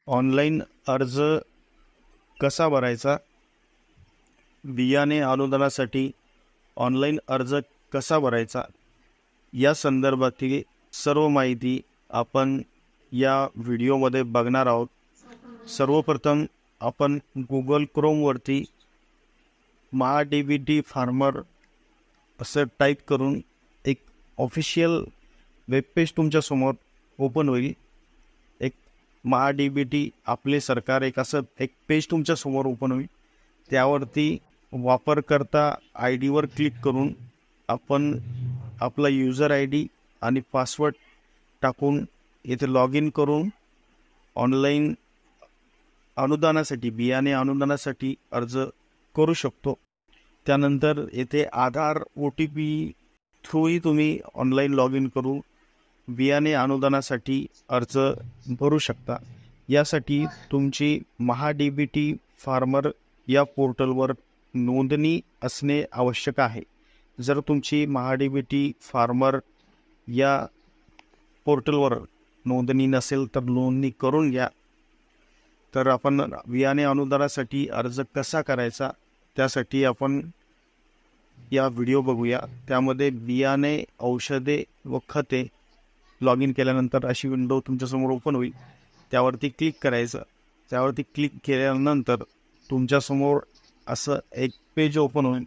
Online अर्ज कसा भरायचा, बियाणे अनुदानासाठी ऑनलाईन अर्ज कसा भरायचा या संदर्भातील सर्व माहिती आपण या व्हिडिओमध्ये बघणार आहोत. सर्वप्रथम आपण गुगल क्रोमवरती महाडीबीटी फार्मर असं टाईप करून एक ऑफिशियल वेबपेज तुमच्यासमोर ओपन होईल. एक महाडीबीटी आपले सरकार एक असं एक पेज तुमच्यासमोर ओपन होईल. त्यावरती वापरकर्ता आय डीवर क्लिक करून आपण आपला यूजर आय डी आणि पासवर्ड टाकून इथे लॉग इन करून ऑनलाईन अनुदानासाठी बियाणे अनुदानासाठी अर्ज करू शकतो. त्यानंतर येथे आधार OTP थ्रूही तुम्ही ऑनलाईन लॉग इन करून बियाणे अनुदानासाठी अर्ज भरू शकता. यासाठी तुमची महाडीबीटी फार्मर या पोर्टलवर नोंदणी असणे आवश्यक आहे. जर तुमची महाडीबीटी फार्मर या पोर्टलवर नोंदणी नसेल तर नोंदणी करून घ्या. तर आपण बियाणे अनुदानासाठी अर्ज कसा करायचा त्यासाठी आपण या व्हिडिओ बघूया. त्यामध्ये बियाणे, औषधे व खते लॉग इन केल्यानंतर अशी विंडो तुमच्यासमोर ओपन होईल. त्यावरती क्लिक करायचं. त्यावरती क्लिक केल्यानंतर तुमच्यासमोर असं एक पेज ओपन होईल.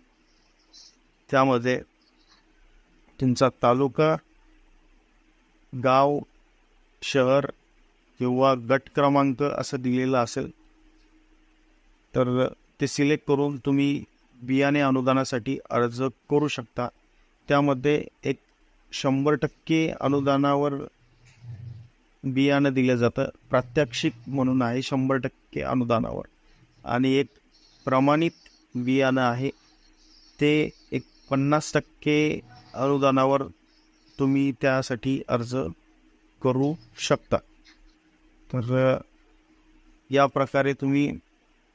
त्यामध्ये तुमचा तालुका, गाव, शहर किंवा गट क्रमांक असं दिलेलं असेल तर ते सिलेक्ट करून तुम्ही बियाणे अनुदानासाठी अर्ज करू शकता. त्यामध्ये एक 100% अनुदानावर बियाणं दिलं जातं. प्रात्यक्षिक म्हणून आहे 100% अनुदानावर, आणि एक प्रमाणित बियाणं आहे ते एक 50% अनुदानावर तुम्ही त्यासाठी अर्ज करू शकता. तर या प्रकारे तुम्ही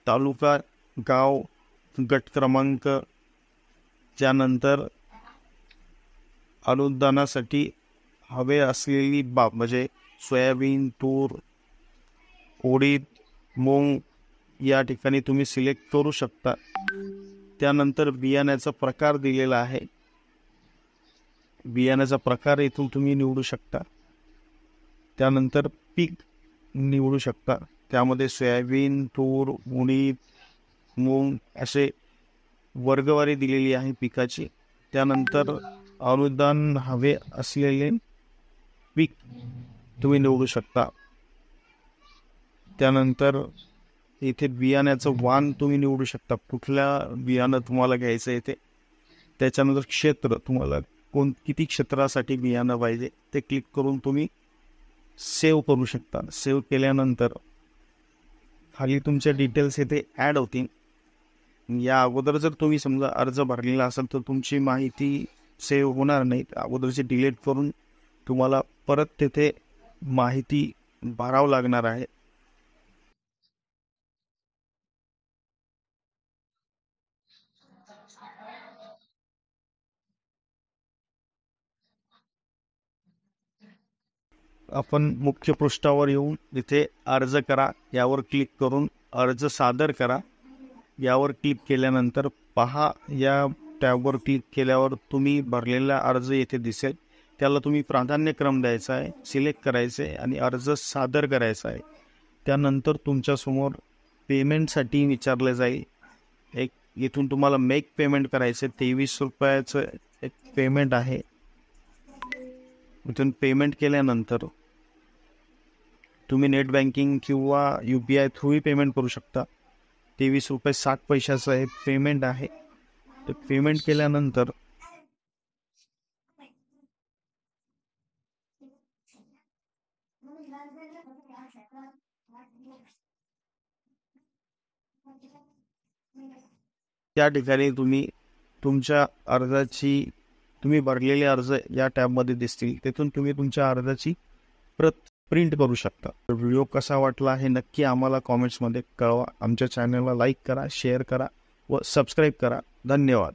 तालुका, गाव, गट क्रमांक, त्यानंतर अनुदानासाठी हवे असलेली बाब म्हणजे सोयाबीन, तूर, उडीद, मूग या ठिकाणी तुम्ही सिलेक्ट करू शकता. त्यानंतर बियाण्याचा प्रकार दिलेला आहे. बियाण्याचा प्रकार इथून तुम्ही निवडू शकता. त्यानंतर पीक निवडू शकता. त्यामध्ये सोयाबीन, तूर, उडीद, मूग असे वर्गवारी दिलेली आहे पिकाची. त्यानंतर अनुदान हवे असलेले पीक तुम्ही निवडू शकता. त्यानंतर इथे बियाण्याचं वाण तुम्ही निवडू शकता, कुठल्या बियाणं तुम्हाला घ्यायचं आहे ते. त्याच्यानंतर क्षेत्र, तुम्हाला किती क्षेत्रासाठी बियाणं पाहिजे ते क्लिक करून तुम्ही सेव्ह करू शकता. सेव्ह केल्यानंतर खाली तुमच्या डिटेल्स इथे ॲड होतील. या अगोदर जर तुम्ही समजा अर्ज भरलेला असेल तर तुमची माहिती सेव्ह होणार नाही. अगोदरची डिलीट करून तुम्हाला परत तिथे माहिती भरावं लागणार आहे. आपण मुख्य पृष्ठावर येऊन तिथे अर्ज करा यावर क्लिक करून अर्ज सादर करा यावर क्लिक केल्यानंतर पहा या टॅबवर क्लिक केल्यावर तुम्ही भरलेला अर्ज येथे दिसेल. त्याला तुम्ही प्राधान्यक्रम द्यायचा आहे, सिलेक्ट करायचे आणि अर्ज सादर करायचा आहे. त्यानंतर तुमच्यासमोर पेमेंटसाठी विचारलं जाईल. एक इथून तुम्हाला मेक पेमेंट करायचं, 23 रुपयाचं एक पेमेंट आहे. इथून पेमेंट केल्यानंतर तुम्ही नेट बँकिंग किंवा UPI थ्रूही पेमेंट करू शकता. 23 रुपये 60 पैशाचं हे पेमेंट आहे. तर पेमेंट केल्यानंतर त्या ठिकाणी तुम्ही तुमच्या अर्जाची तुम्ही भरलेले अर्ज या टॅबमध्ये दिसतील. तिथून तुम्ही तुमच्या अर्जाची प्रिंट करू शकता. व्हिडिओ कसा वाटला हे नक्की आम्हाला कॉमेंट्समध्ये कळवा. आमच्या चॅनलला लाईक करा, शेअर करा व सबस्क्राईब करा. धन्यवाद.